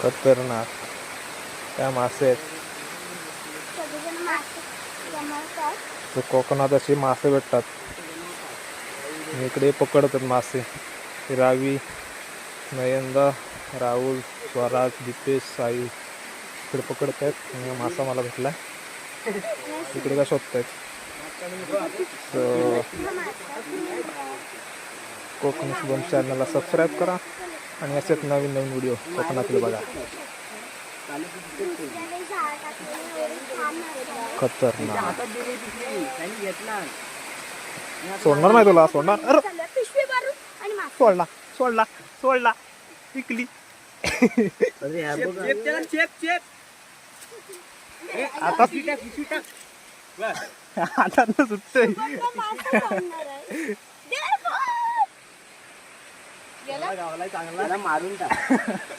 खतरनाक काय मासे आहेत. तर कोकणात असे मासे भेटतात. इकडे पकडतात मासे. रावी, नयनदा, राहुल, स्वराज, दीपेश, साई इकडे पकडत आहेत. मासा मला भेटला. इकडे काय शोधतायत. कोकण शुभम चॅनलला सबस्क्राईब करा आणि असेच नवीन नवीन व्हिडिओ कोकणातील बघा. खतरनाक सोडणार नाही तुला. सोडणार. सोडला सोडला सोडला विकली. आता आता सुटतोय. चांगला मारून टाक.